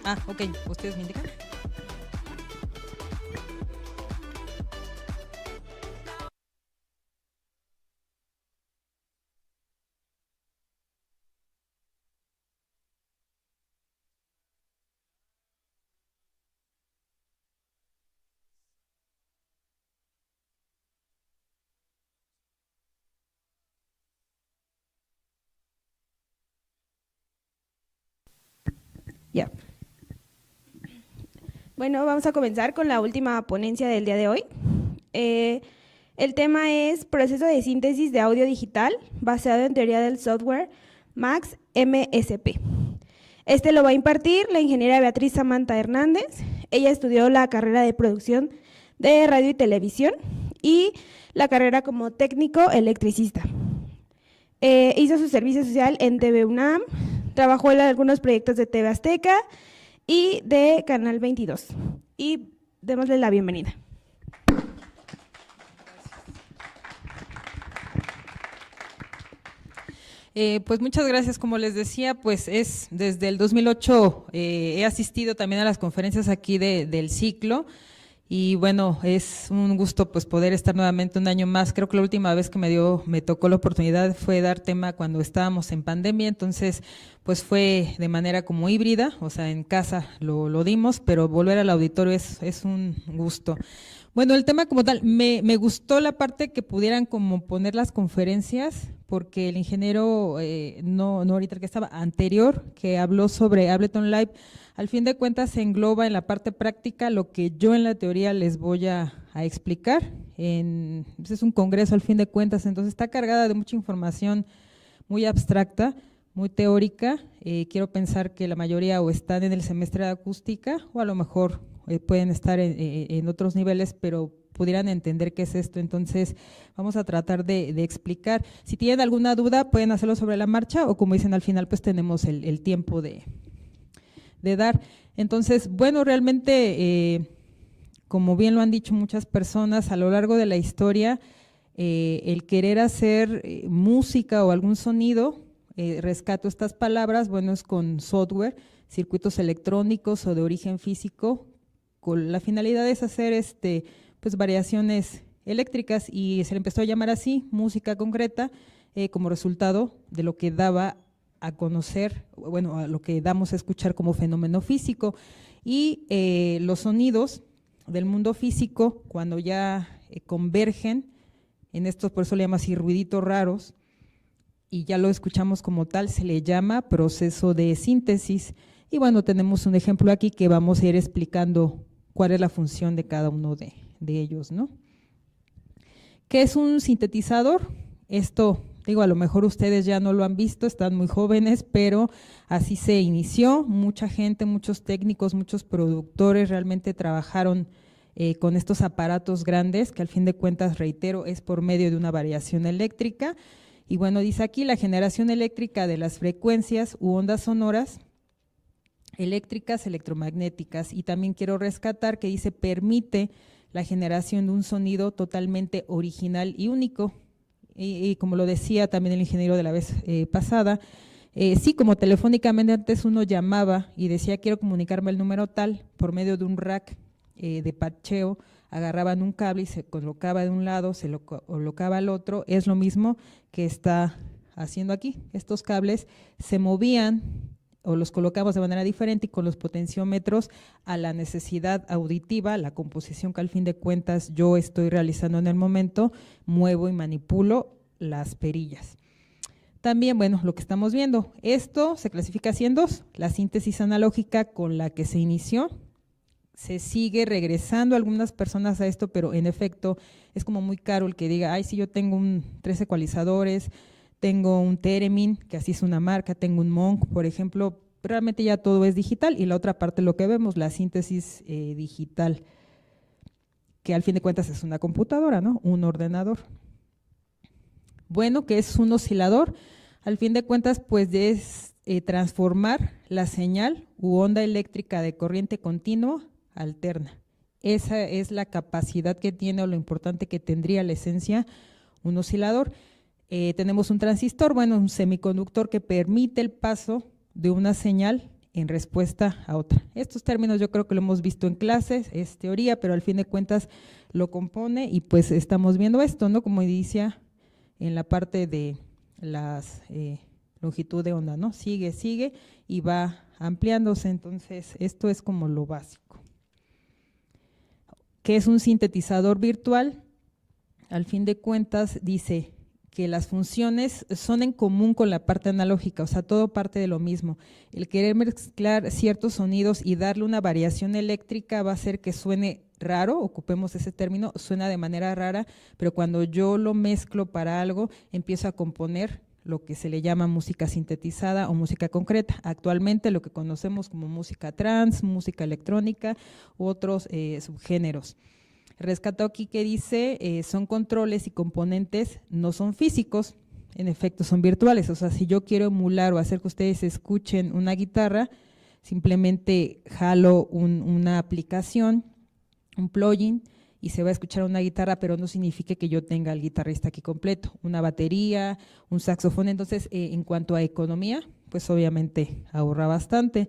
Ok, ustedes me indican. Ya. Bueno, vamos a comenzar con la última ponencia del día de hoy. El tema es proceso de síntesis de audio digital basado en teoría del software Max MSP. Este lo va a impartir la ingeniera Beatriz Samantha Hernández. Ella estudió la carrera de producción de radio y televisión y la carrera como técnico electricista. Hizo su servicio social en TV UNAM, trabajó en algunos proyectos de TV Azteca y de Canal 22. Y démosle la bienvenida. Pues muchas gracias. Como les decía, pues es desde el 2008 he asistido también a las conferencias aquí del ciclo y bueno, es un gusto pues poder estar nuevamente un año más. Creo que la última vez que me tocó la oportunidad fue dar tema cuando estábamos en pandemia, entonces pues fue de manera como híbrida, o sea, en casa lo dimos, pero volver al auditorio es un gusto. Bueno, el tema como tal, me gustó la parte que pudieran como poner las conferencias, porque el ingeniero, no ahorita el que estaba anterior, que habló sobre Ableton Live, al fin de cuentas se engloba en la parte práctica lo que yo en la teoría les voy a explicar. Pues es un congreso al fin de cuentas, entonces está cargada de mucha información muy abstracta, muy teórica. Quiero pensar que la mayoría o están en el semestre de acústica o a lo mejor pueden estar en otros niveles, pero pudieran entender qué es esto. Entonces vamos a tratar de explicar. Si tienen alguna duda pueden hacerlo sobre la marcha o como dicen al final pues tenemos el tiempo de dar. Entonces, bueno, realmente como bien lo han dicho muchas personas a lo largo de la historia, el querer hacer música o algún sonido, rescato estas palabras, bueno, es con software, circuitos electrónicos o de origen físico, con la finalidad es hacer pues variaciones eléctricas y se le empezó a llamar así, música concreta, como resultado de lo que daba a conocer, bueno, a lo que damos a escuchar como fenómeno físico. Y los sonidos del mundo físico, cuando ya convergen en estos, por eso le llama así ruiditos raros, y ya lo escuchamos como tal, se le llama proceso de síntesis. Y bueno, tenemos un ejemplo aquí que vamos a ir explicando cuál es la función de cada uno de ellos, ¿no? ¿Qué es un sintetizador? Esto, digo, a lo mejor ustedes ya no lo han visto, están muy jóvenes, pero así se inició. Mucha gente, muchos técnicos, muchos productores realmente trabajaron con estos aparatos grandes, que al fin de cuentas, reitero, es por medio de una variación eléctrica. Y bueno, dice aquí la generación eléctrica de las frecuencias u ondas sonoras eléctricas, electromagnéticas, y también quiero rescatar que dice permite la generación de un sonido totalmente original y único, y como lo decía también el ingeniero de la vez pasada, sí, como telefónicamente antes uno llamaba y decía quiero comunicarme el número tal por medio de un rack de parcheo, agarraban un cable y se colocaba de un lado, se lo colocaba al otro, es lo mismo que está haciendo aquí, estos cables se movían o los colocamos de manera diferente y con los potenciómetros a la necesidad auditiva, la composición que al fin de cuentas yo estoy realizando en el momento, muevo y manipulo las perillas. También, bueno, lo que estamos viendo, esto se clasifica así en dos, la síntesis analógica con la que se inició, se sigue regresando algunas personas a esto, pero en efecto es como muy caro el que diga, ay, sí, yo tengo 3 ecualizadores, tengo un Theremin, que así es una marca, tengo un Monk, por ejemplo, realmente ya todo es digital y la otra parte lo que vemos, la síntesis digital, que al fin de cuentas es una computadora, ¿no? Un ordenador. Bueno, ¿qué es un oscilador? Al fin de cuentas, pues es transformar la señal u onda eléctrica de corriente continua alterna. Esa es la capacidad que tiene o lo importante que tendría la esencia un oscilador. Tenemos un transistor, bueno, un semiconductor que permite el paso de una señal en respuesta a otra. Estos términos yo creo que lo hemos visto en clases, es teoría, pero al fin de cuentas lo compone y pues estamos viendo esto, ¿no? Como decía en la parte de las longitud de onda, ¿no? Sigue y va ampliándose, entonces esto es como lo básico. ¿Qué es un sintetizador virtual? Al fin de cuentas dice que las funciones son en común con la parte analógica, o sea, todo parte de lo mismo. El querer mezclar ciertos sonidos y darle una variación eléctrica va a hacer que suene raro, ocupemos ese término, suena de manera rara, pero cuando yo lo mezclo para algo, empiezo a componer lo que se le llama música sintetizada o música concreta. Actualmente lo que conocemos como música trance, música electrónica u otros subgéneros. Rescató aquí que dice, son controles y componentes, no son físicos, en efecto son virtuales, o sea, si yo quiero emular o hacer que ustedes escuchen una guitarra, simplemente jalo una aplicación, un plugin, y se va a escuchar una guitarra, pero no significa que yo tenga al guitarrista aquí completo, una batería, un saxofón. Entonces, en cuanto a economía, pues obviamente ahorra bastante.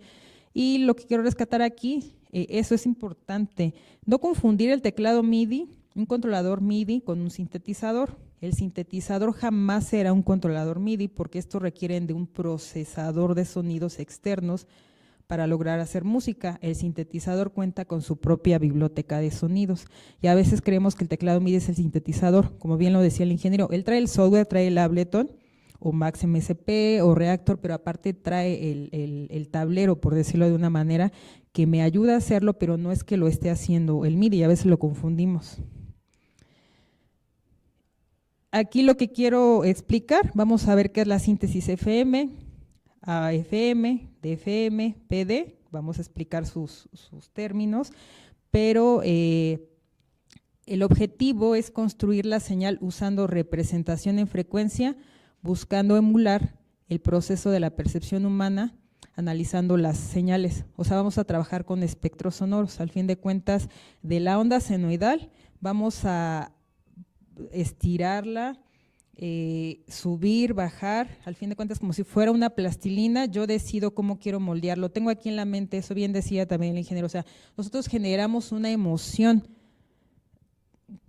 Y lo que quiero rescatar aquí, eso es importante, no confundir el teclado MIDI, un controlador MIDI con un sintetizador. El sintetizador jamás será un controlador MIDI porque estos requieren de un procesador de sonidos externos para lograr hacer música. El sintetizador cuenta con su propia biblioteca de sonidos y a veces creemos que el teclado MIDI es el sintetizador, como bien lo decía el ingeniero, él trae el software, trae el Ableton o Max MSP o Reactor, pero aparte trae el tablero, por decirlo de una manera, que me ayuda a hacerlo, pero no es que lo esté haciendo el MIDI, a veces lo confundimos. Aquí lo que quiero explicar, vamos a ver qué es la síntesis FM, AFM, DFM, PD, vamos a explicar sus términos, pero el objetivo es construir la señal usando representación en frecuencia, buscando emular el proceso de la percepción humana, analizando las señales. O sea, vamos a trabajar con espectros sonoros. Al fin de cuentas, de la onda senoidal vamos a estirarla, subir, bajar, al fin de cuentas como si fuera una plastilina, yo decido cómo quiero moldearlo. Tengo aquí en la mente, eso bien decía también el ingeniero, o sea, nosotros generamos una emoción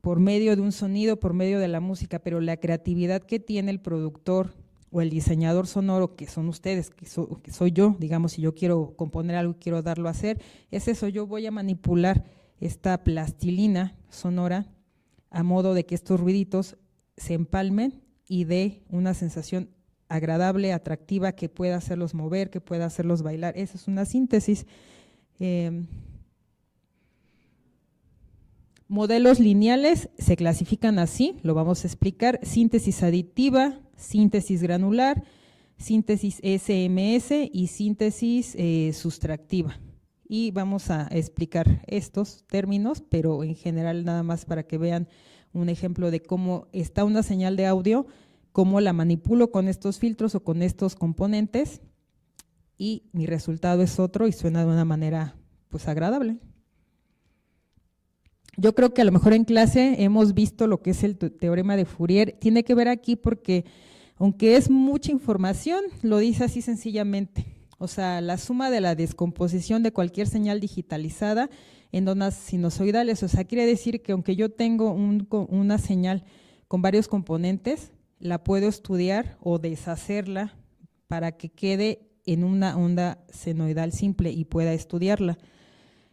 por medio de un sonido, por medio de la música, pero la creatividad que tiene el productor o el diseñador sonoro, que son ustedes, que soy yo, digamos, si yo quiero componer algo y quiero darlo a hacer, es eso, yo voy a manipular esta plastilina sonora a modo de que estos ruiditos se empalmen y dé una sensación agradable, atractiva, que pueda hacerlos mover, que pueda hacerlos bailar. Esa es una síntesis. Modelos lineales se clasifican así, lo vamos a explicar: síntesis aditiva, síntesis granular, síntesis SMS y síntesis sustractiva. Y vamos a explicar estos términos, pero en general nada más para que vean un ejemplo de cómo está una señal de audio, cómo la manipulo con estos filtros o con estos componentes y mi resultado es otro y suena de una manera pues agradable. Yo creo que a lo mejor en clase hemos visto lo que es el teorema de Fourier, tiene que ver aquí porque aunque es mucha información, lo dice así sencillamente. O sea, la suma de la descomposición de cualquier señal digitalizada en ondas sinusoidales. O sea, quiere decir que aunque yo tengo una señal con varios componentes, la puedo estudiar o deshacerla para que quede en una onda senoidal simple y pueda estudiarla.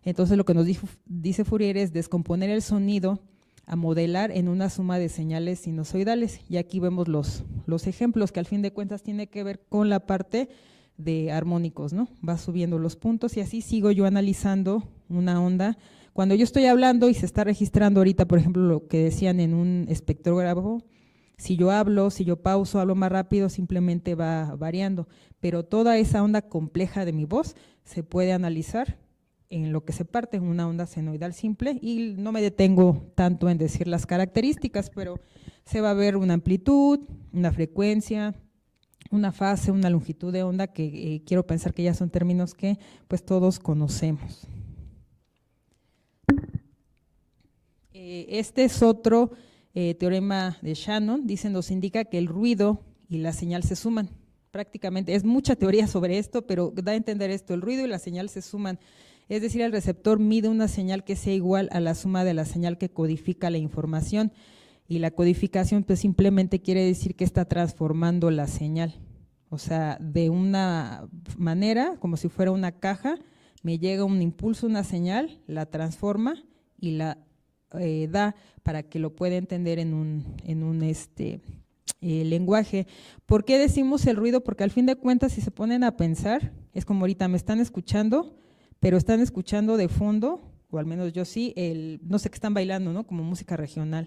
Entonces, lo que nos dice Fourier es descomponer el sonido a modelar en una suma de señales sinusoidales. Y aquí vemos los ejemplos que al fin de cuentas tiene que ver con la parte de armónicos, ¿no? Va subiendo los puntos y así sigo yo analizando una onda. Cuando yo estoy hablando y se está registrando ahorita, por ejemplo, lo que decían en un espectrógrafo, si yo hablo, si yo pauso, hablo más rápido, simplemente va variando. Pero toda esa onda compleja de mi voz se puede analizar en lo que se parte en una onda senoidal simple y no me detengo tanto en decir las características, pero se va a ver una amplitud, una frecuencia, una fase, una longitud de onda que quiero pensar que ya son términos que pues todos conocemos. Este es otro teorema de Shannon, dice, nos indica que el ruido y la señal se suman. prácticamente, es mucha teoría sobre esto, pero da a entender esto: el ruido y la señal se suman, es decir, el receptor mide una señal que sea igual a la suma de la señal que codifica la información, y la codificación pues simplemente quiere decir que está transformando la señal, o sea, de una manera, como si fuera una caja, me llega un impulso, una señal, la transforma y la da para que lo pueda entender en un lenguaje. ¿Por qué decimos el ruido? Porque al fin de cuentas, si se ponen a pensar, es como ahorita me están escuchando, pero están escuchando de fondo, o al menos yo sí, no sé qué están bailando, ¿no? Como música regional.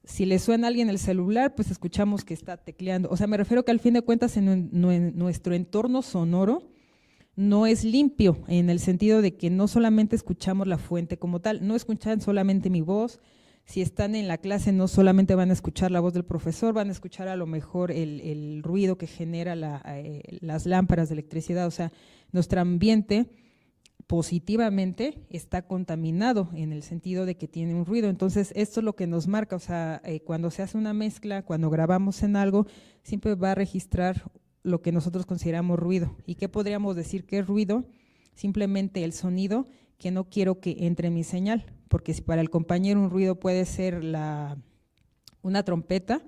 Si le suena a alguien el celular, pues escuchamos que está tecleando. O sea, me refiero que al fin de cuentas en nuestro entorno sonoro no es limpio, en el sentido de que no solamente escuchamos la fuente como tal, no escuchan solamente mi voz. Si están en la clase, no solamente van a escuchar la voz del profesor, van a escuchar a lo mejor el ruido que genera las lámparas de electricidad. O sea, nuestro ambiente positivamente está contaminado en el sentido de que tiene un ruido. Entonces, esto es lo que nos marca. O sea, cuando se hace una mezcla, cuando grabamos en algo, siempre va a registrar lo que nosotros consideramos ruido. ¿Y qué podríamos decir que es ruido? Simplemente el sonido que no quiero que entre en mi señal, porque si para el compañero un ruido puede ser una trompeta,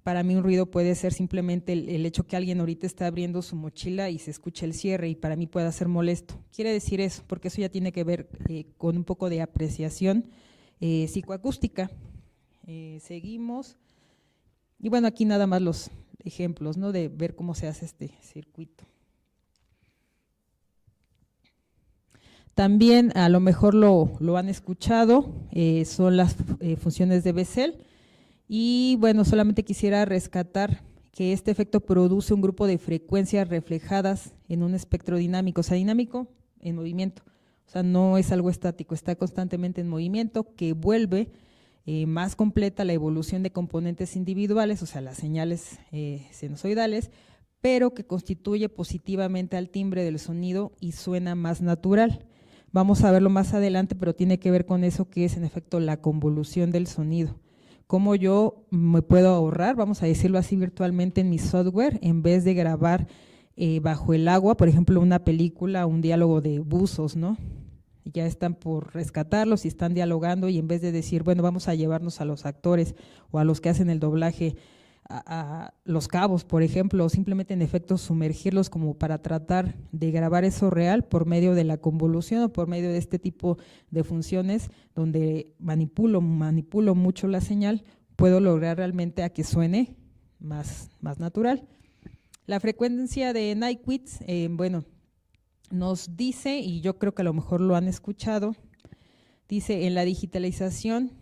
para mí un ruido puede ser simplemente el hecho que alguien ahorita está abriendo su mochila y se escucha el cierre, y para mí puede ser molesto. Quiere decir eso, porque eso ya tiene que ver con un poco de apreciación psicoacústica. Seguimos. Y bueno, aquí nada más los ejemplos, ¿no? De ver cómo se hace este circuito. También a lo mejor lo han escuchado, son las funciones de Bessel. Y bueno, solamente quisiera rescatar que este efecto produce un grupo de frecuencias reflejadas en un espectro dinámico, o sea, dinámico en movimiento. O sea, no es algo estático, está constantemente en movimiento, que vuelve más completa la evolución de componentes individuales, o sea, las señales sinusoidales, pero que constituye positivamente al timbre del sonido y suena más natural. Vamos a verlo más adelante, pero tiene que ver con eso que es en efecto la convolución del sonido. Cómo yo me puedo ahorrar, vamos a decirlo así virtualmente, en mi software, en vez de grabar bajo el agua, por ejemplo, una película, un diálogo de buzos, ¿no? Ya están por rescatarlos y están dialogando, y en vez de decir, bueno, vamos a llevarnos a los actores o a los que hacen el doblaje a Los Cabos, por ejemplo, o simplemente en efecto sumergirlos como para tratar de grabar eso real por medio de la convolución o por medio de este tipo de funciones donde manipulo mucho la señal, puedo lograr realmente a que suene más natural. La frecuencia de Nyquist, bueno, nos dice, y yo creo que a lo mejor lo han escuchado, dice: en la digitalización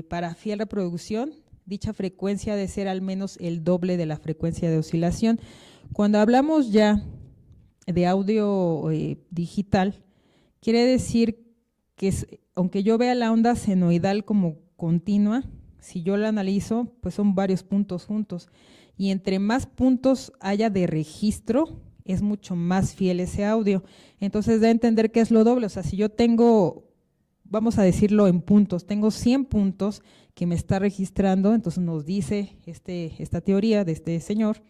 para fiel reproducción, dicha frecuencia ha de ser al menos el doble de la frecuencia de oscilación. Cuando hablamos ya de audio digital, quiere decir que aunque yo vea la onda senoidal como continua, si yo la analizo, pues son varios puntos juntos, y entre más puntos haya de registro, es mucho más fiel ese audio. Entonces da a entender que es lo doble. O sea, si yo tengo, vamos a decirlo en puntos, tengo 100 puntos que me está registrando, entonces nos dice esta teoría de este señor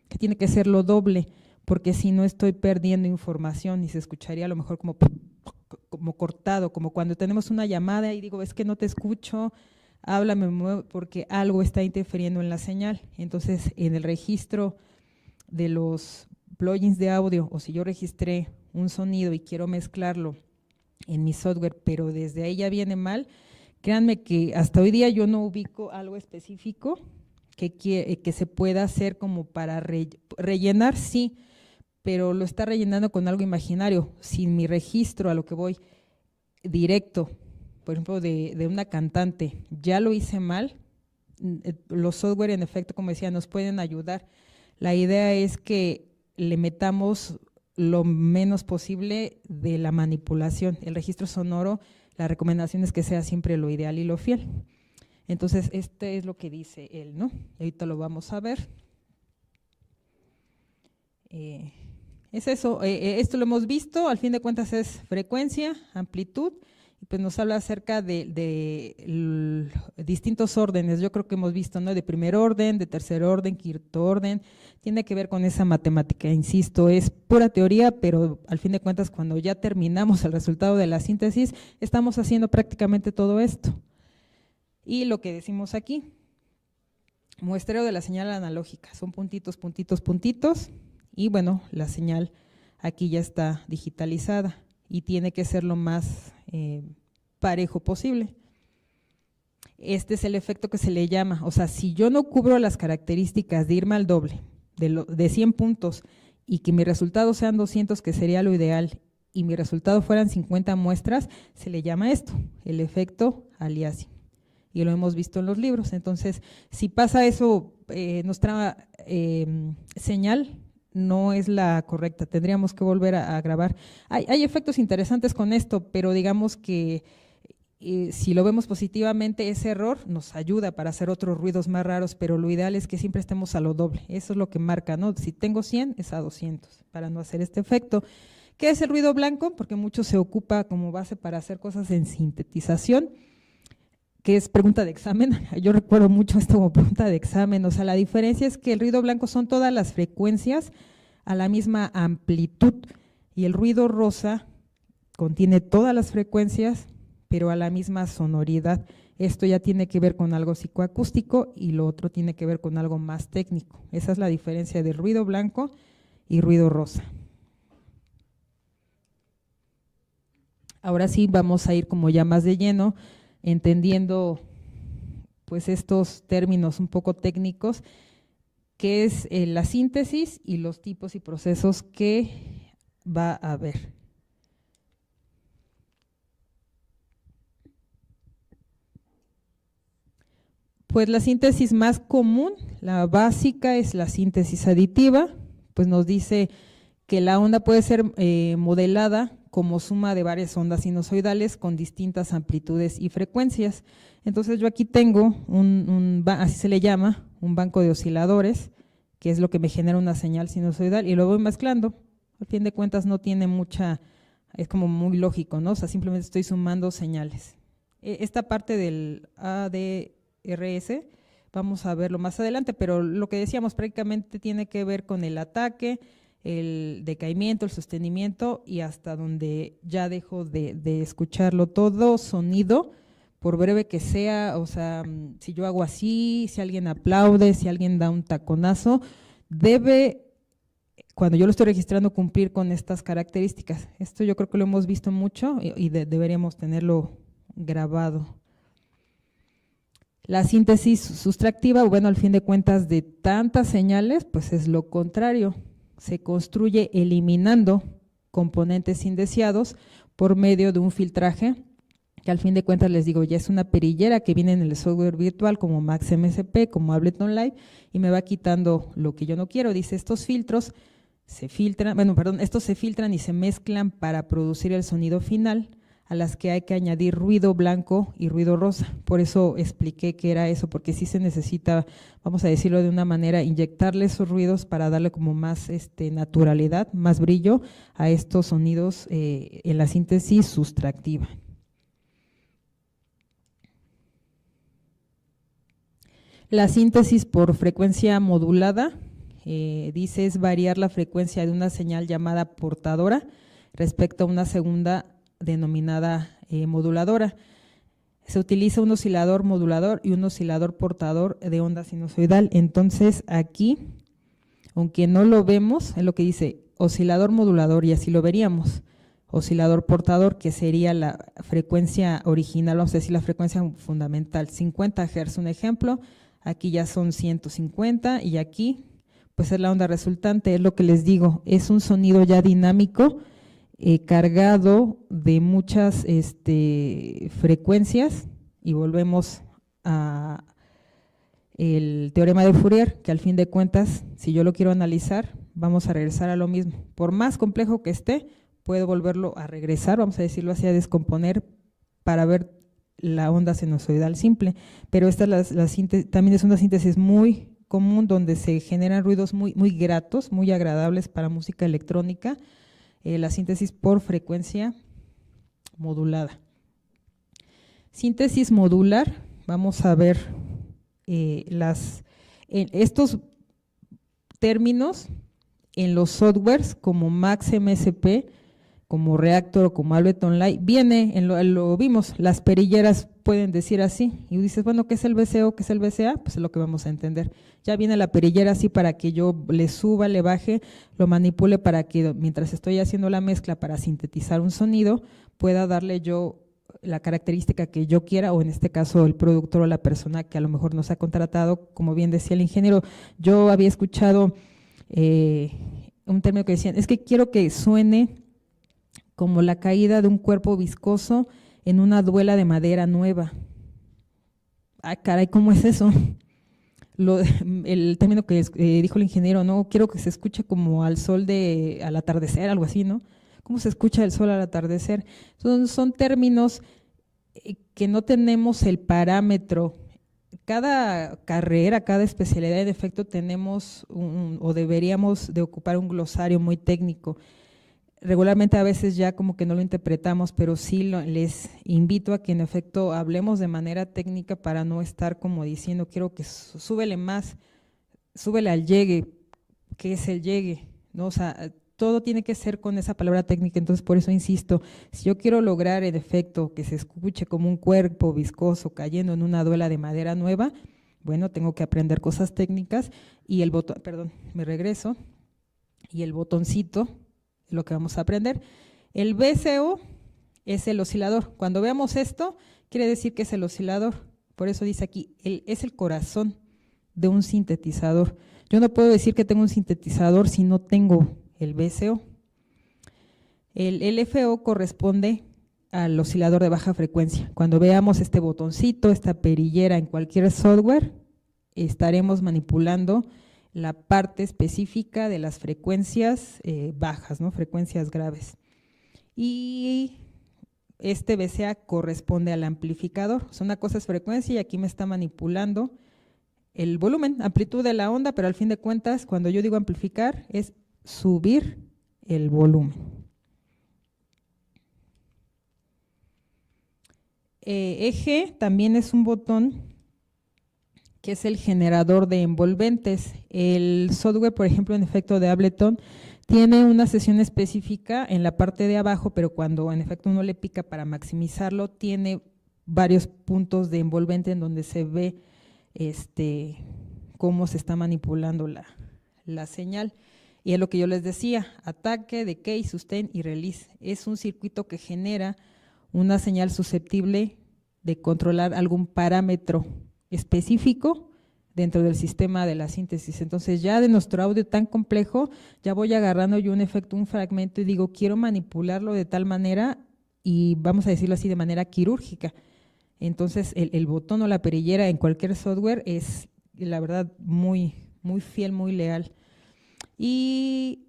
que tiene que ser lo doble, porque si no estoy perdiendo información y se escucharía a lo mejor como cortado, como cuando tenemos una llamada y digo, es que no te escucho, háblame, porque algo está interfiriendo en la señal. Entonces, en el registro de los plugins de audio, o si yo registré un sonido y quiero mezclarlo en mi software, pero desde ahí ya viene mal, créanme que hasta hoy día yo no ubico algo específico que se pueda hacer como para rellenar, sí, pero lo está rellenando con algo imaginario. Si mi registro, a lo que voy, directo, por ejemplo, de una cantante, ya lo hice mal, los software en efecto, como decía, nos pueden ayudar. La idea es que le metamos lo menos posible de la manipulación. El registro sonoro, la recomendación es que sea siempre lo ideal y lo fiel. Entonces, este es lo que dice él, ¿no? Y ahorita lo vamos a ver. Es eso, esto lo hemos visto, al fin de cuentas es frecuencia, amplitud y pues nos habla acerca de distintos órdenes. Yo creo que hemos visto, ¿no?, de primer orden, de tercer orden, quinto orden, tiene que ver con esa matemática, insisto, es pura teoría, pero al fin de cuentas cuando ya terminamos el resultado de la síntesis, estamos haciendo prácticamente todo esto. Y lo que decimos aquí, muestreo de la señal analógica, son puntitos, puntitos, puntitos, y bueno, la señal aquí ya está digitalizada y tiene que ser lo más parejo posible. Este es el efecto que se le llama, o sea, si yo no cubro las características de irme al doble, de 100 puntos, y que mi resultado sean 200, que sería lo ideal, y mi resultado fueran 50 muestras, se le llama esto, el efecto aliasing. Y lo hemos visto en los libros. Entonces, si pasa eso, nuestra señal no es la correcta, tendríamos que volver a grabar. Hay efectos interesantes con esto, pero digamos que si lo vemos positivamente, ese error nos ayuda para hacer otros ruidos más raros, pero lo ideal es que siempre estemos a lo doble, eso es lo que marca, ¿no? Si tengo 100, es a 200, para no hacer este efecto. ¿Qué es el ruido blanco? Porque mucho se ocupa como base para hacer cosas en sintetización, que es pregunta de examen. Yo recuerdo mucho esto como pregunta de examen. O sea, la diferencia es que el ruido blanco son todas las frecuencias a la misma amplitud y el ruido rosa contiene todas las frecuencias pero a la misma sonoridad. Esto ya tiene que ver con algo psicoacústico y lo otro tiene que ver con algo más técnico. Esa es la diferencia de ruido blanco y ruido rosa. Ahora sí vamos a ir como ya más de lleno, entendiendo pues estos términos un poco técnicos, que es la síntesis y los tipos y procesos que va a haber. Pues la síntesis más común, la básica, es la síntesis aditiva, pues nos dice que la onda puede ser modelada como suma de varias ondas sinusoidales con distintas amplitudes y frecuencias. Entonces yo aquí tengo así se le llama, un banco de osciladores, que es lo que me genera una señal sinusoidal, y lo voy mezclando. Al fin de cuentas no tiene mucha, es como muy lógico, ¿no? O sea, simplemente estoy sumando señales. Esta parte del ADRS vamos a verlo más adelante, pero lo que decíamos prácticamente tiene que ver con el ataque, el decaimiento, el sostenimiento y hasta donde ya dejo de escucharlo. Todo sonido, por breve que sea, o sea, si yo hago así, si alguien aplaude, si alguien da un taconazo, debe, cuando yo lo estoy registrando, cumplir con estas características. Esto yo creo que lo hemos visto mucho y deberíamos tenerlo grabado. La síntesis sustractiva, bueno, al fin de cuentas de tantas señales, pues es lo contrario. Se construye eliminando componentes indeseados por medio de un filtraje, que al fin de cuentas les digo, ya es una perillera que viene en el software virtual como Max MSP, como Ableton Live, y me va quitando lo que yo no quiero. Dice, estos filtros se filtran, estos se filtran y se mezclan para producir el sonido final, a las que hay que añadir ruido blanco y ruido rosa. Por eso expliqué qué era eso, porque sí se necesita, vamos a decirlo de una manera, inyectarle esos ruidos para darle como más naturalidad, más brillo a estos sonidos en la síntesis sustractiva. La síntesis por frecuencia modulada, dice, es variar la frecuencia de una señal llamada portadora respecto a una segunda denominada moduladora. Se utiliza un oscilador modulador y un oscilador portador de onda sinusoidal. Entonces aquí, aunque no lo vemos, es lo que dice oscilador modulador, y así lo veríamos. Oscilador portador, que sería la frecuencia original, vamos a decir la frecuencia fundamental, 50 Hz, un ejemplo. Aquí ya son 150 y aquí pues es la onda resultante, es lo que les digo, es un sonido ya dinámico, cargado de muchas frecuencias, y volvemos a el teorema de Fourier, que al fin de cuentas, si yo lo quiero analizar, vamos a regresar a lo mismo. Por más complejo que esté, puedo volverlo a regresar, vamos a decirlo así, a descomponer para ver la onda sinusoidal simple, pero esta también es una síntesis muy común donde se generan ruidos muy gratos, muy agradables para música electrónica. La síntesis por frecuencia modulada. Síntesis modular, vamos a ver estos términos en los softwares como Max MSP, como Reactor o como Ableton Live, viene, lo vimos, las perilleras pueden decir así, y dices, bueno, ¿qué es el VCO, qué es el VCA? Pues es lo que vamos a entender. Ya viene la perillera así para que yo le suba, le baje, lo manipule para que mientras estoy haciendo la mezcla para sintetizar un sonido, pueda darle yo la característica que yo quiera, o en este caso el productor o la persona que a lo mejor nos ha contratado, como bien decía el ingeniero. Yo había escuchado un término que decían, es que quiero que suene como la caída de un cuerpo viscoso en una duela de madera nueva. Ah, caray, ¿cómo es eso? El término que dijo el ingeniero, no, quiero que se escuche como al sol al atardecer, algo así, ¿no? ¿Cómo se escucha el sol al atardecer? Son términos que no tenemos el parámetro. Cada carrera, cada especialidad, en efecto, tenemos o deberíamos de ocupar un glosario muy técnico. Regularmente a veces ya como que no lo interpretamos, pero sí les invito a que en efecto hablemos de manera técnica para no estar como diciendo, quiero que súbele más, súbele al llegue. ¿Qué es el llegue? ¿No? O sea, todo tiene que ser con esa palabra técnica. Entonces por eso insisto, si yo quiero lograr en efecto que se escuche como un cuerpo viscoso cayendo en una duela de madera nueva, bueno, tengo que aprender cosas técnicas, y el botón, perdón, me regreso, y el botoncito es lo que vamos a aprender. El VCO es el oscilador. Cuando veamos esto, quiere decir que es el oscilador. Por eso dice aquí, es el corazón de un sintetizador. Yo no puedo decir que tengo un sintetizador si no tengo el VCO. El LFO corresponde al oscilador de baja frecuencia. Cuando veamos este botoncito, esta perillera en cualquier software, estaremos manipulando la parte específica de las frecuencias bajas, ¿no? Frecuencias graves. Y este VCA corresponde al amplificador. O sea, una cosa es frecuencia y aquí me está manipulando el volumen, amplitud de la onda, pero al fin de cuentas, cuando yo digo amplificar, es subir el volumen. Eje también es un botón que es el generador de envolventes. El software, por ejemplo, en efecto de Ableton, tiene una sesión específica en la parte de abajo, pero cuando en efecto uno le pica para maximizarlo, tiene varios puntos de envolvente en donde se ve cómo se está manipulando la señal. Y es lo que yo les decía, ataque, decay, sustain y release. Es un circuito que genera una señal susceptible de controlar algún parámetro específico dentro del sistema de la síntesis. Entonces ya de nuestro audio tan complejo, ya voy agarrando yo un efecto, un fragmento y digo, quiero manipularlo de tal manera, y vamos a decirlo así, de manera quirúrgica. Entonces el botón o la perillera en cualquier software es, la verdad, muy, muy fiel, muy leal. Y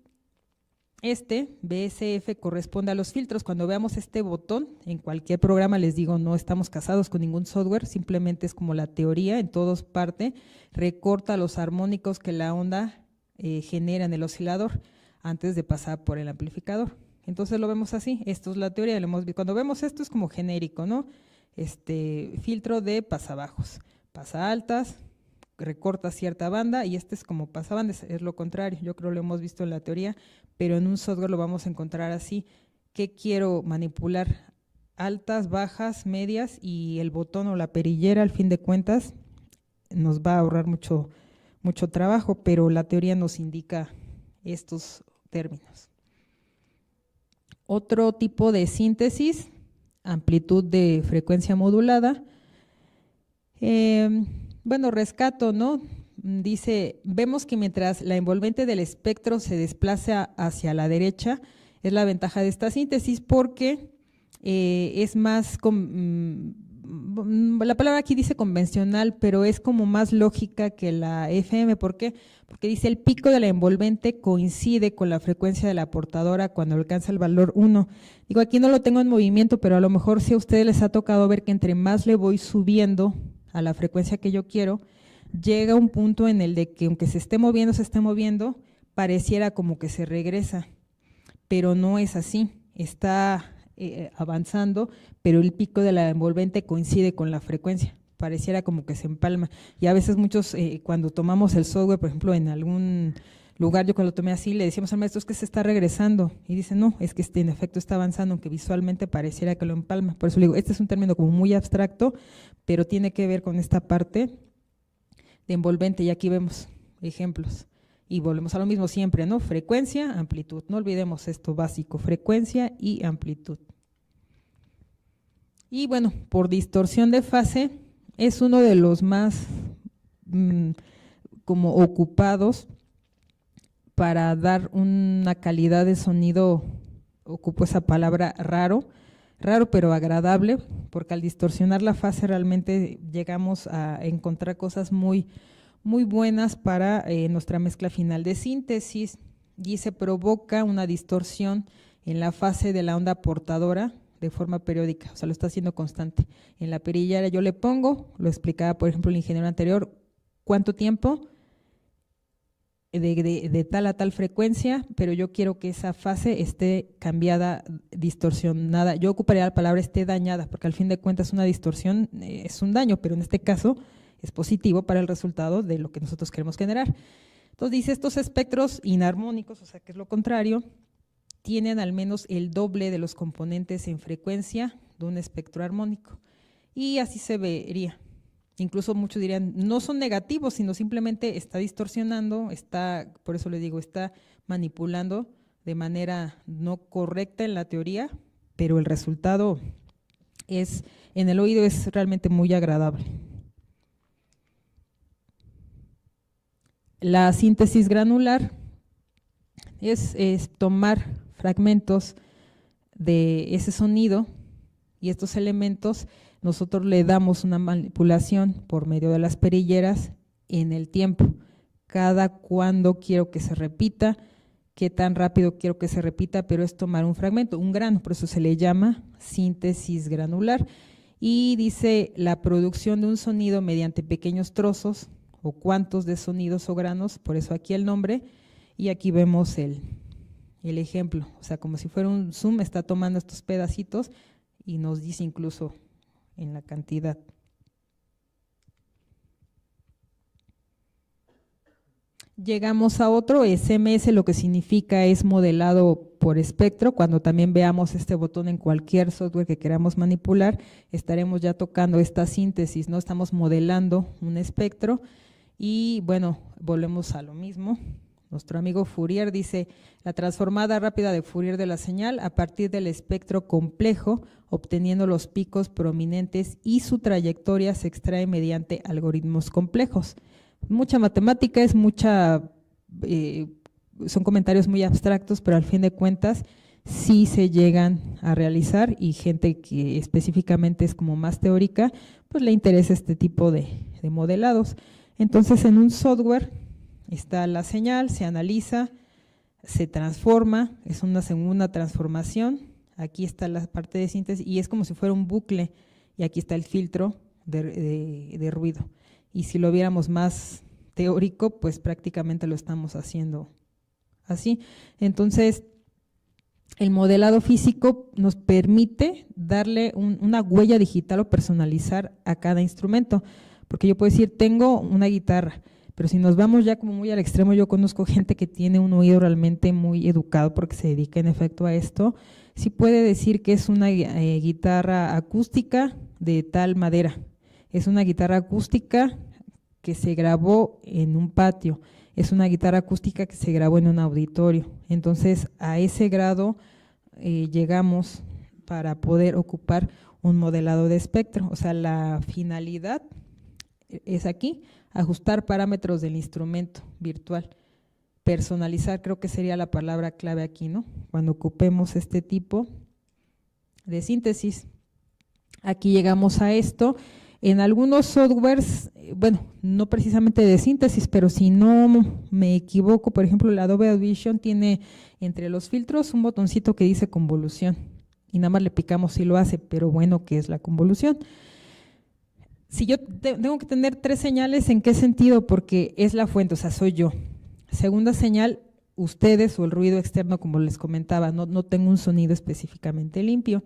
BSF corresponde a los filtros. Cuando veamos este botón en cualquier programa, les digo, no estamos casados con ningún software, simplemente es como la teoría, en todas partes, recorta los armónicos que la onda genera en el oscilador antes de pasar por el amplificador. Entonces lo vemos así, esto es la teoría, cuando vemos esto es como genérico, ¿no? Filtro de pasabajos, pasa altas, recorta cierta banda, y es como pasabandas, es lo contrario. Yo creo que lo hemos visto en la teoría, pero en un software lo vamos a encontrar así. ¿Qué quiero manipular? Altas, bajas, medias, y el botón o la perillera, al fin de cuentas, nos va a ahorrar mucho trabajo, pero la teoría nos indica estos términos. Otro tipo de síntesis, amplitud de frecuencia modulada. Bueno, rescato, ¿no? Dice, vemos que mientras la envolvente del espectro se desplaza hacia la derecha, es la ventaja de esta síntesis porque es más, la palabra aquí dice convencional, pero es como más lógica que la FM. ¿Por qué? Porque dice el pico de la envolvente coincide con la frecuencia de la portadora cuando alcanza el valor 1. Digo, aquí no lo tengo en movimiento, pero a lo mejor si a ustedes les ha tocado ver que entre más le voy subiendo a la frecuencia que yo quiero, llega un punto en el de que aunque se esté moviendo, pareciera como que se regresa, pero no es así. Está avanzando, pero el pico de la envolvente coincide con la frecuencia, pareciera como que se empalma. Y a veces muchos, cuando tomamos el software, por ejemplo, en algún lugar, yo cuando lo tomé así, le decíamos al maestro, es que se está regresando, y dice, no, es que en efecto está avanzando, aunque visualmente pareciera que lo empalma. Por eso le digo, este es un término como muy abstracto, pero tiene que ver con esta parte de envolvente, y aquí vemos ejemplos. Y volvemos a lo mismo siempre, ¿no? Frecuencia, amplitud. No olvidemos esto básico, frecuencia y amplitud. Y bueno, por distorsión de fase, es uno de los más como ocupados para dar una calidad de sonido, ocupo esa palabra raro pero agradable, porque al distorsionar la fase realmente llegamos a encontrar cosas muy buenas para nuestra mezcla final de síntesis, y se provoca una distorsión en la fase de la onda portadora de forma periódica, o sea, lo está haciendo constante. En la perillera yo le pongo, lo explicaba por ejemplo el ingeniero anterior, cuánto tiempo de tal a tal frecuencia, pero yo quiero que esa fase esté cambiada, distorsionada. Yo ocuparía la palabra esté dañada, porque al fin de cuentas una distorsión es un daño, pero en este caso es positivo para el resultado de lo que nosotros queremos generar. Entonces dice, estos espectros inarmónicos, o sea que es lo contrario, tienen al menos el doble de los componentes en frecuencia de un espectro armónico, y así se vería. Incluso muchos dirían, no son negativos, sino simplemente está distorsionando, por eso le digo, está manipulando de manera no correcta en la teoría, pero el resultado en el oído es realmente muy agradable. La síntesis granular es tomar fragmentos de ese sonido, y estos elementos nosotros le damos una manipulación por medio de las perilleras en el tiempo. Cada cuándo quiero que se repita, qué tan rápido quiero que se repita, pero es tomar un fragmento, un grano, por eso se le llama síntesis granular. Y dice la producción de un sonido mediante pequeños trozos o cuantos de sonidos o granos, por eso aquí el nombre, y aquí vemos el ejemplo, o sea, como si fuera un zoom, está tomando estos pedacitos y nos dice incluso en la cantidad. Llegamos a otro, SMS, lo que significa es modelado por espectro. Cuando también veamos este botón en cualquier software que queramos manipular, estaremos ya tocando esta síntesis, ¿no? Estamos modelando un espectro y bueno, volvemos a lo mismo. Nuestro amigo Fourier dice, la transformada rápida de Fourier de la señal a partir del espectro complejo, obteniendo los picos prominentes y su trayectoria se extrae mediante algoritmos complejos. Mucha matemática, son comentarios muy abstractos, pero al fin de cuentas sí se llegan a realizar, y gente que específicamente es como más teórica, pues le interesa este tipo de modelados. Entonces en un software está la señal, se analiza, se transforma, es una segunda transformación, aquí está la parte de síntesis y es como si fuera un bucle, y aquí está el filtro de ruido. Y si lo viéramos más teórico, pues prácticamente lo estamos haciendo así. Entonces, el modelado físico nos permite darle una huella digital o personalizar a cada instrumento, porque yo puedo decir, tengo una guitarra, pero si nos vamos ya como muy al extremo, yo conozco gente que tiene un oído realmente muy educado porque se dedica en efecto a esto, sí puede decir que es una guitarra acústica de tal madera, es una guitarra acústica que se grabó en un patio, es una guitarra acústica que se grabó en un auditorio. Entonces a ese grado llegamos para poder ocupar un modelado de espectro, o sea, la finalidad es aquí, ajustar parámetros del instrumento virtual, personalizar, creo que sería la palabra clave aquí, ¿no? Cuando ocupemos este tipo de síntesis. Aquí llegamos a esto. En algunos softwares, bueno, no precisamente de síntesis, pero si no me equivoco, por ejemplo, el Adobe Audition tiene entre los filtros un botoncito que dice convolución y nada más le picamos si lo hace, pero bueno, ¿qué es la convolución? Si yo tengo que tener 3 señales, ¿en qué sentido? Porque es la fuente, o sea, soy yo. Segunda señal, ustedes o el ruido externo, como les comentaba, no tengo un sonido específicamente limpio.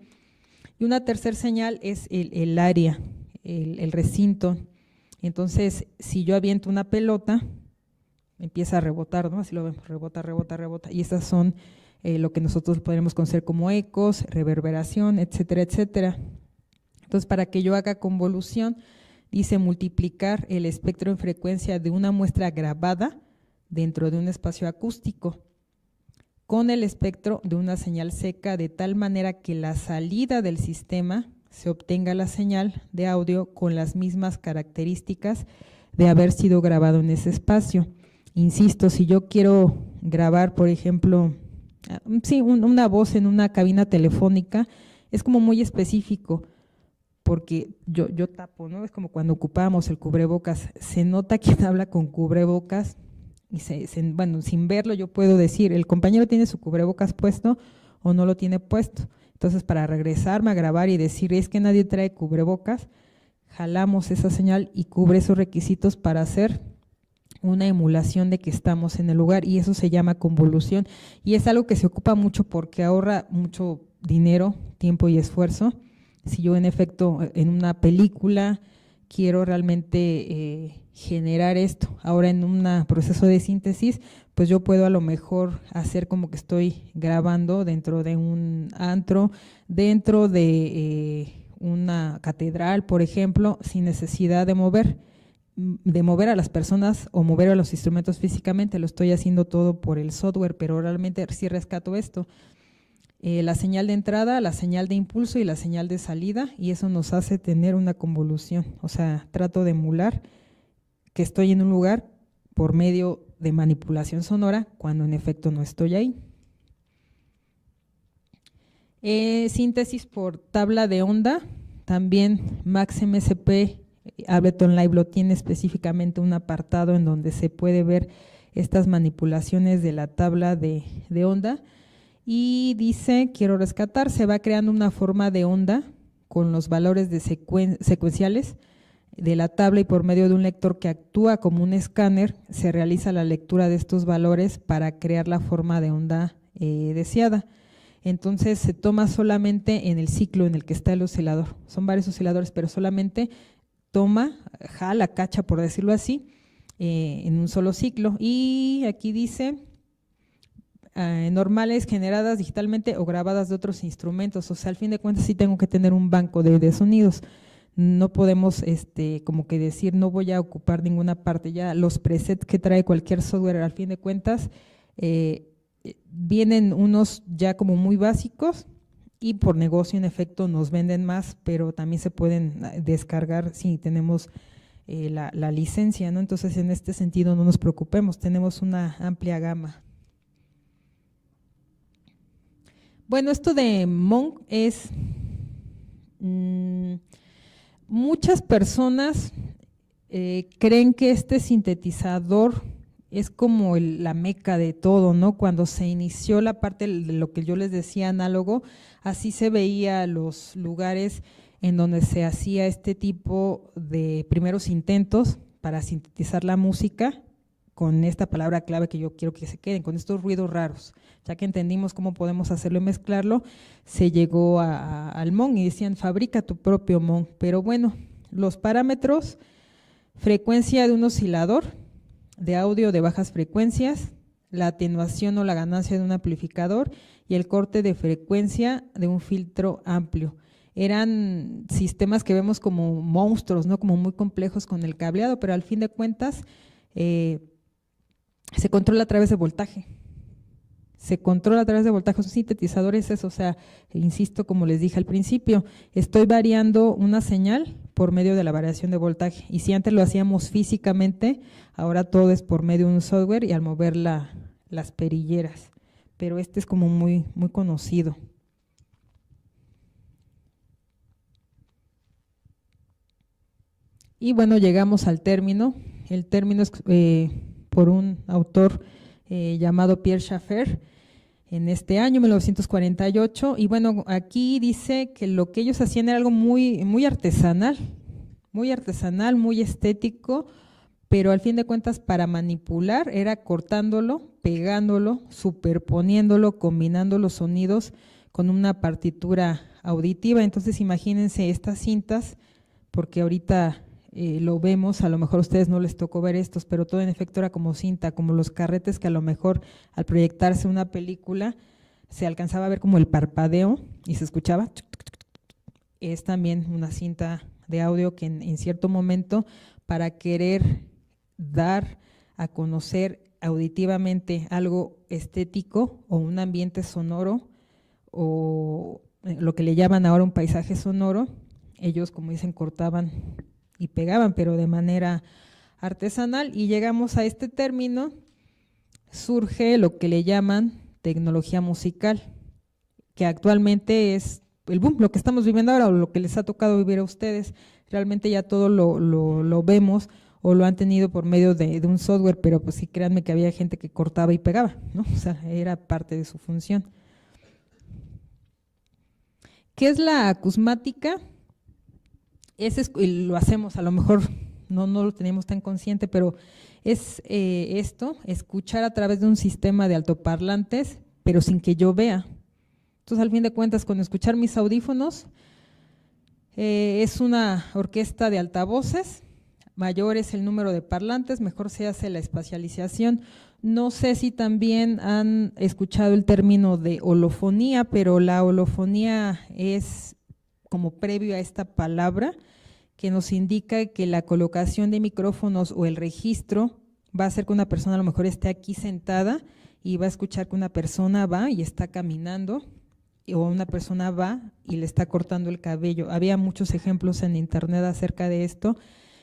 Y una tercera señal es el área, el recinto. Entonces, si yo aviento una pelota, empieza a rebotar, ¿no? Así lo vemos, rebota, rebota, rebota. Y esas son lo que nosotros podemos conocer como ecos, reverberación, etcétera, etcétera. Entonces, para que yo haga convolución, dice multiplicar el espectro en frecuencia de una muestra grabada dentro de un espacio acústico con el espectro de una señal seca, de tal manera que la salida del sistema se obtenga la señal de audio con las mismas características de haber sido grabado en ese espacio. Insisto, si yo quiero grabar, por ejemplo, una voz en una cabina telefónica, es como muy específico, porque yo tapo, ¿no? Es como cuando ocupábamos el cubrebocas, se nota quien habla con cubrebocas y bueno, sin verlo yo puedo decir, el compañero tiene su cubrebocas puesto o no lo tiene puesto. Entonces, para regresarme a grabar y decir, es que nadie trae cubrebocas, jalamos esa señal y cubre esos requisitos para hacer una emulación de que estamos en el lugar, y eso se llama convolución, y es algo que se ocupa mucho porque ahorra mucho dinero, tiempo y esfuerzo. Si yo en efecto en una película quiero realmente generar esto, ahora en un proceso de síntesis, pues yo puedo a lo mejor hacer como que estoy grabando dentro de un antro, dentro de una catedral, por ejemplo, sin necesidad de mover a las personas o mover a los instrumentos físicamente, lo estoy haciendo todo por el software, pero realmente sí rescato esto. La señal de entrada, la señal de impulso y la señal de salida, y eso nos hace tener una convolución, o sea, trato de emular que estoy en un lugar por medio de manipulación sonora cuando en efecto no estoy ahí. Síntesis por tabla de onda, también Max MSP, Ableton Live lo tiene específicamente un apartado en donde se puede ver estas manipulaciones de la tabla de onda. Y dice, quiero rescatar, se va creando una forma de onda con los valores de secuenciales de la tabla, y por medio de un lector que actúa como un escáner se realiza la lectura de estos valores para crear la forma de onda deseada. Entonces se toma solamente en el ciclo en el que está el oscilador, son varios osciladores, pero solamente toma, jala, cacha, por decirlo así, en un solo ciclo. Y aquí dice normales generadas digitalmente o grabadas de otros instrumentos, o sea, al fin de cuentas sí tengo que tener un banco de sonidos, no podemos como que decir no voy a ocupar ninguna parte, ya los presets que trae cualquier software al fin de cuentas vienen unos ya como muy básicos, y por negocio en efecto nos venden más, pero también se pueden descargar si tenemos la licencia, ¿no? Entonces en este sentido no nos preocupemos, tenemos una amplia gama. Bueno, esto de Monk es, muchas personas creen que este sintetizador es como la meca de todo, ¿no? Cuando se inició la parte de lo que yo les decía análogo, así se veía los lugares en donde se hacía este tipo de primeros intentos para sintetizar la música, con esta palabra clave que yo quiero que se queden, con estos ruidos raros. Ya que entendimos cómo podemos hacerlo y mezclarlo, se llegó al Monk y decían, fabrica tu propio Monk. Pero bueno, los parámetros, frecuencia de un oscilador de audio de bajas frecuencias, la atenuación o la ganancia de un amplificador y el corte de frecuencia de un filtro amplio. Eran sistemas que vemos como monstruos, ¿no? Como muy complejos con el cableado, pero al fin de cuentas se controla a través de voltaje. Se controla a través de voltaje. Un sintetizador es eso, o sea, insisto, como les dije al principio, estoy variando una señal por medio de la variación de voltaje. Y si antes lo hacíamos físicamente, ahora todo es por medio de un software y al mover las perilleras. Pero este es como muy, muy conocido. Y bueno, llegamos al término. El término es por un autor llamado Pierre Schaeffer en este año, 1948. Y bueno, aquí dice que lo que ellos hacían era algo muy, muy artesanal, muy estético, pero al fin de cuentas para manipular era cortándolo pegándolo, superponiéndolo, combinando los sonidos con una partitura auditiva. Entonces imagínense estas cintas, porque ahorita lo vemos, a lo mejor a ustedes no les tocó ver estos, pero todo en efecto era como cinta, como los carretes que a lo mejor al proyectarse una película se alcanzaba a ver como el parpadeo y se escuchaba. Es también una cinta de audio que en cierto momento, para querer dar a conocer auditivamente algo estético o un ambiente sonoro o lo que le llaman ahora un paisaje sonoro, ellos, como dicen, cortaban y pegaban, pero de manera artesanal, y llegamos a este término, surge lo que le llaman tecnología musical, que actualmente es el boom, lo que estamos viviendo ahora o lo que les ha tocado vivir a ustedes. Realmente ya todo lo vemos o lo han tenido por medio de un software, pero pues sí, créanme que había gente que cortaba y pegaba, ¿no? O sea, era parte de su función. ¿Qué es la acusmática? Lo hacemos, a lo mejor no lo tenemos tan consciente, pero es esto, escuchar a través de un sistema de altoparlantes, pero sin que yo vea. Entonces, al fin de cuentas, con escuchar mis audífonos, es una orquesta de altavoces, mayor es el número de parlantes, mejor se hace la espacialización. No sé si también han escuchado el término de holofonía, pero la holofonía es como previo a esta palabra, que nos indica que la colocación de micrófonos o el registro va a hacer que una persona a lo mejor esté aquí sentada y va a escuchar que una persona va y está caminando, o una persona va y le está cortando el cabello. Había muchos ejemplos en internet acerca de esto,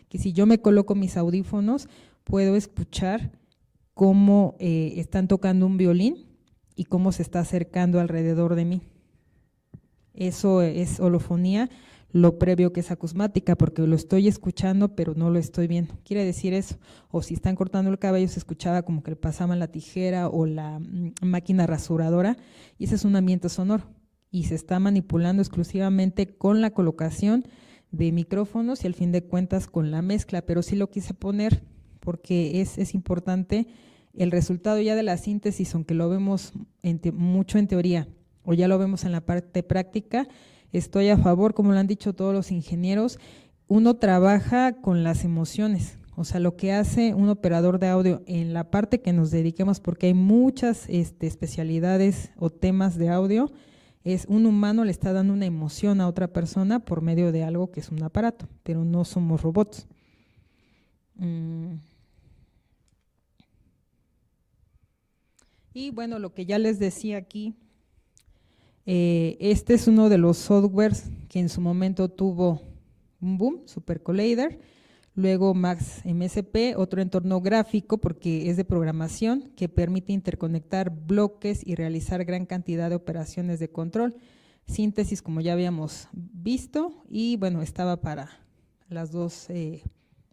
que si yo me coloco mis audífonos, puedo escuchar cómo están tocando un violín y cómo se está acercando alrededor de mí. Eso es holofonía, lo previo que es acusmática, porque lo estoy escuchando pero no lo estoy viendo. Quiere decir eso. O si están cortando el cabello, se escuchaba como que le pasaban la tijera o la máquina rasuradora, y ese es un ambiente sonoro y se está manipulando exclusivamente con la colocación de micrófonos y al fin de cuentas con la mezcla, pero sí lo quise poner porque es importante el resultado ya de la síntesis, aunque lo vemos mucho en teoría o ya lo vemos en la parte práctica. Estoy a favor, como lo han dicho todos los ingenieros, uno trabaja con las emociones, o sea, lo que hace un operador de audio en la parte que nos dediquemos, porque hay muchas especialidades o temas de audio, es un humano le está dando una emoción a otra persona por medio de algo que es un aparato, pero no somos robots. Y bueno, lo que ya les decía aquí, este es uno de los softwares que en su momento tuvo un boom, SuperCollider, luego Max MSP, otro entorno gráfico porque es de programación que permite interconectar bloques y realizar gran cantidad de operaciones de control, síntesis como ya habíamos visto, y bueno, estaba para las dos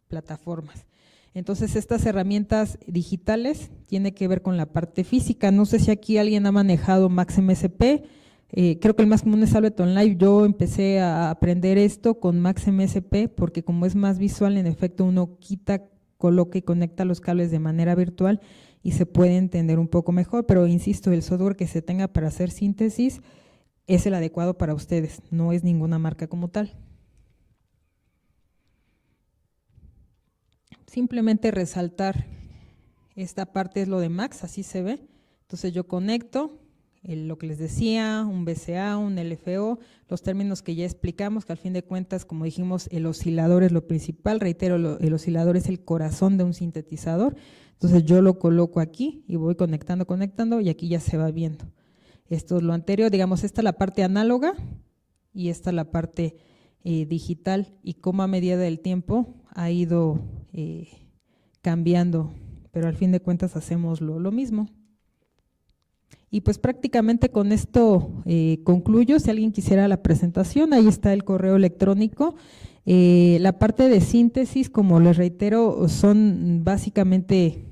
plataformas. Entonces estas herramientas digitales tienen que ver con la parte física. No sé si aquí alguien ha manejado Max MSP. Creo que el más común es Ableton Live. Yo empecé a aprender esto con Max MSP porque como es más visual, en efecto uno quita, coloca y conecta los cables de manera virtual y se puede entender un poco mejor, pero insisto, el software que se tenga para hacer síntesis es el adecuado para ustedes, no es ninguna marca como tal. Simplemente resaltar esta parte es lo de Max, así se ve. Entonces yo conecto lo que les decía, un VCA, un LFO, los términos que ya explicamos, que al fin de cuentas, como dijimos, el oscilador es lo principal. Reitero, el oscilador es el corazón de un sintetizador. Entonces yo lo coloco aquí y voy conectando y aquí ya se va viendo. Esto es lo anterior, digamos, esta es la parte análoga y esta es la parte digital, y cómo a medida del tiempo ha ido cambiando, pero al fin de cuentas hacemos lo mismo. Y pues prácticamente con esto concluyo. Si alguien quisiera la presentación, ahí está el correo electrónico. La parte de síntesis, como les reitero, son básicamente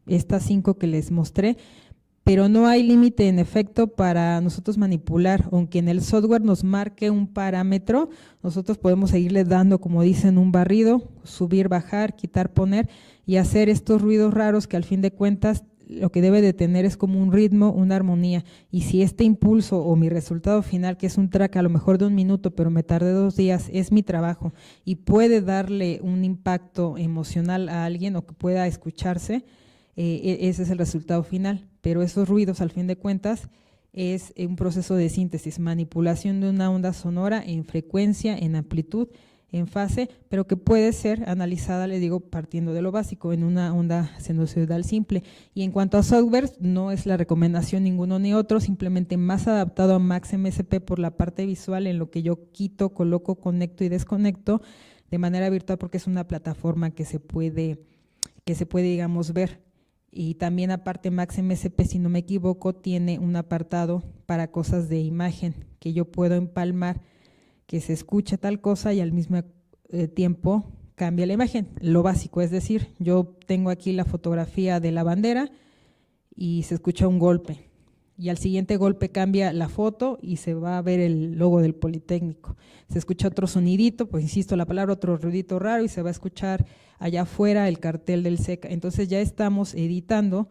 estas 5 que les mostré, pero no hay límite en efecto para nosotros manipular. Aunque en el software nos marque un parámetro, nosotros podemos seguirle dando, como dicen, un barrido, subir, bajar, quitar, poner y hacer estos ruidos raros que al fin de cuentas lo que debe de tener es como un ritmo, una armonía, y si este impulso o mi resultado final, que es un track a lo mejor de 1 minuto, pero me tardé 2 días, es mi trabajo y puede darle un impacto emocional a alguien o que pueda escucharse, ese es el resultado final. Pero esos ruidos, al fin de cuentas, es un proceso de síntesis, manipulación de una onda sonora en frecuencia, en amplitud, en fase, pero que puede ser analizada, le digo, partiendo de lo básico, en una onda sinusoidal simple. Y en cuanto a software, no es la recomendación ninguno ni otro, simplemente más adaptado a Max MSP por la parte visual, en lo que yo quito, coloco, conecto y desconecto de manera virtual, porque es una plataforma que se puede, digamos, ver. Y también aparte Max MSP, si no me equivoco, tiene un apartado para cosas de imagen que yo puedo empalmar, que se escuche tal cosa y al mismo tiempo cambia la imagen, lo básico, es decir, yo tengo aquí la fotografía de la bandera y se escucha un golpe y al siguiente golpe cambia la foto y se va a ver el logo del Politécnico, se escucha otro sonidito, pues insisto la palabra, otro ruidito raro y se va a escuchar allá afuera el cartel del SECA. Entonces ya estamos editando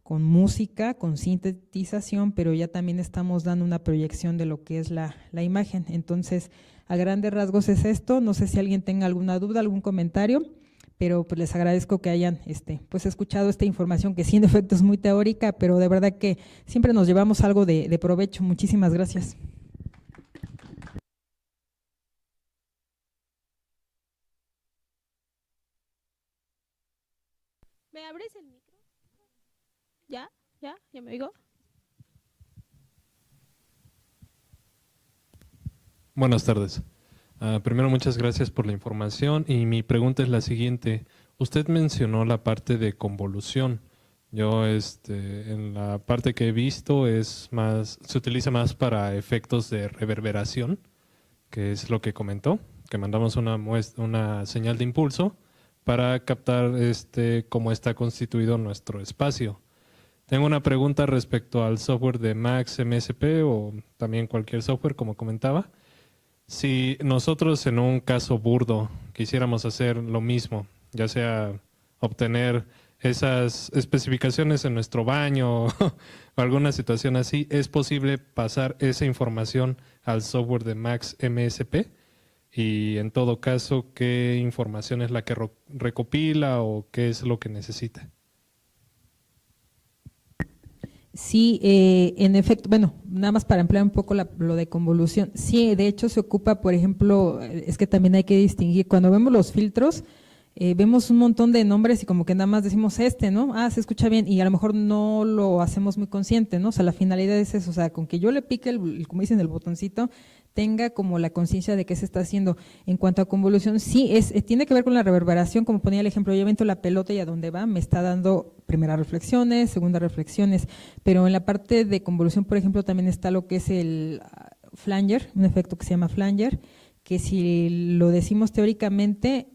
con música, con sintetización, pero ya también estamos dando una proyección de lo que es la imagen. Entonces, a grandes rasgos es esto. No sé si alguien tenga alguna duda, algún comentario, pero pues les agradezco que hayan pues escuchado esta información que sí en efecto es muy teórica, pero de verdad que siempre nos llevamos algo de provecho. Muchísimas gracias. ¿Me abres el micro? ¿Ya? ¿Ya me oigo? Buenas tardes. Primero, muchas gracias por la información y mi pregunta es la siguiente. Usted mencionó la parte de convolución. Yo en la parte que he visto se utiliza más para efectos de reverberación, que es lo que comentó, que mandamos una señal de impulso para captar cómo está constituido nuestro espacio. Tengo una pregunta respecto al software de Max MSP o también cualquier software, como comentaba. Si nosotros en un caso burdo quisiéramos hacer lo mismo, ya sea obtener esas especificaciones en nuestro baño o alguna situación así, ¿es posible pasar esa información al software de Max MSP? Y en todo caso, ¿qué información es la que recopila o qué es lo que necesita? Sí, en efecto, bueno, nada más para emplear un poco lo de convolución. Sí, de hecho se ocupa, por ejemplo, es que también hay que distinguir, cuando vemos los filtros, vemos un montón de nombres y como que nada más decimos ¿no? Se escucha bien y a lo mejor no lo hacemos muy consciente, ¿no? O sea, la finalidad es eso, o sea, con que yo le pique, como dicen, el botoncito, tenga como la conciencia de qué se está haciendo. En cuanto a convolución, sí, tiene que ver con la reverberación, como ponía el ejemplo, yo avento la pelota y a dónde va me está dando primeras reflexiones, segundas reflexiones, pero en la parte de convolución, por ejemplo, también está lo que es el flanger, un efecto que se llama flanger, que si lo decimos teóricamente,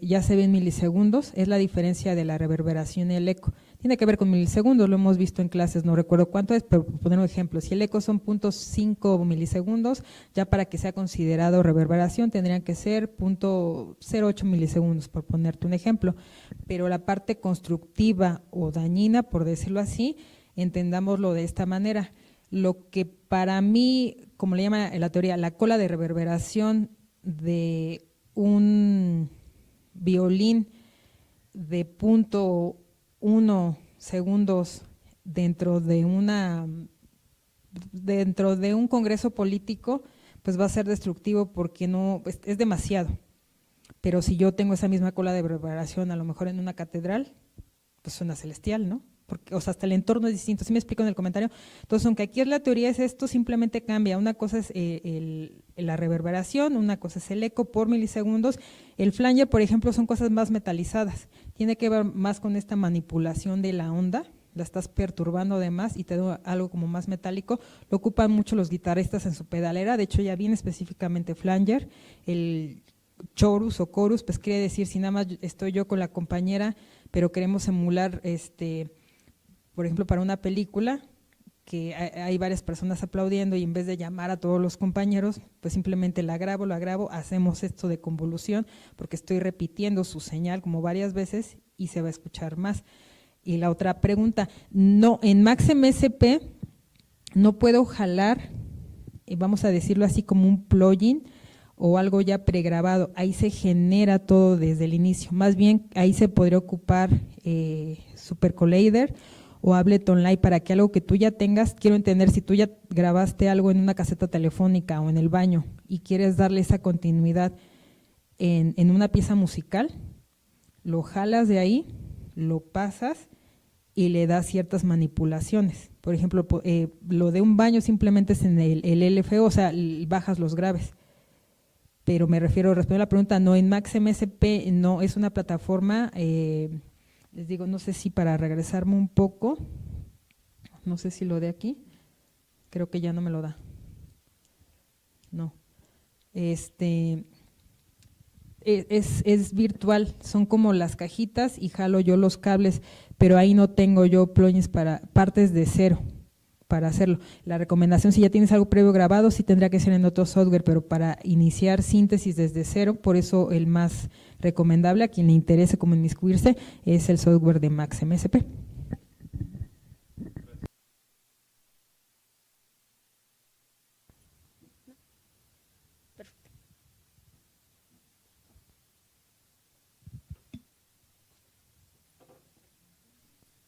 ya se ve en milisegundos, es la diferencia de la reverberación y el eco. Tiene que ver con milisegundos, lo hemos visto en clases, no recuerdo cuánto es, pero por poner un ejemplo, si el eco son 0.5 milisegundos, ya para que sea considerado reverberación tendrían que ser 0.08 milisegundos, por ponerte un ejemplo. Pero la parte constructiva o dañina, por decirlo así, entendámoslo de esta manera. Lo que para mí, como le llama en la teoría, la cola de reverberación de un violín de 0.1 segundos dentro de un congreso político, pues va a ser destructivo porque no es demasiado. Pero si yo tengo esa misma cola de reverberación a lo mejor en una catedral, pues suena celestial, ¿no? Porque, o sea, hasta el entorno es distinto, ¿sí me explico en el comentario? Entonces, aunque aquí es la teoría es esto, simplemente cambia, una cosa es la reverberación, una cosa es el eco por milisegundos, el flanger, por ejemplo, son cosas más metalizadas, tiene que ver más con esta manipulación de la onda, la estás perturbando además y te da algo como más metálico, lo ocupan mucho los guitarristas en su pedalera, de hecho ya viene específicamente flanger, el chorus o chorus, pues quiere decir si nada más estoy yo con la compañera, pero queremos emular por ejemplo, para una película que hay varias personas aplaudiendo y en vez de llamar a todos los compañeros, pues simplemente la grabo, hacemos esto de convolución porque estoy repitiendo su señal como varias veces y se va a escuchar más. Y la otra pregunta, no, en Max MSP no puedo jalar, vamos a decirlo así, como un plugin o algo ya pregrabado, ahí se genera todo desde el inicio, más bien ahí se podría ocupar Super Collider o Ableton Live para que algo que tú ya tengas, quiero entender, si tú ya grabaste algo en una caseta telefónica o en el baño y quieres darle esa continuidad en una pieza musical, lo jalas de ahí, lo pasas y le das ciertas manipulaciones. Por ejemplo, lo de un baño simplemente es en el LFO, o sea, bajas los graves. Pero me refiero, respondiendo a la pregunta, no, en Max MSP no, es una plataforma, les digo, no sé si para regresarme un poco, no sé si lo de aquí, creo que ya no me lo da. No. Es virtual, son como las cajitas y jalo yo los cables, pero ahí no tengo yo plugins para partes de cero para hacerlo. La recomendación, si ya tienes algo previo grabado, sí tendría que ser en otro software, pero para iniciar síntesis desde cero, por eso el más recomendable a quien le interese como inmiscuirse es el software de Max MSP.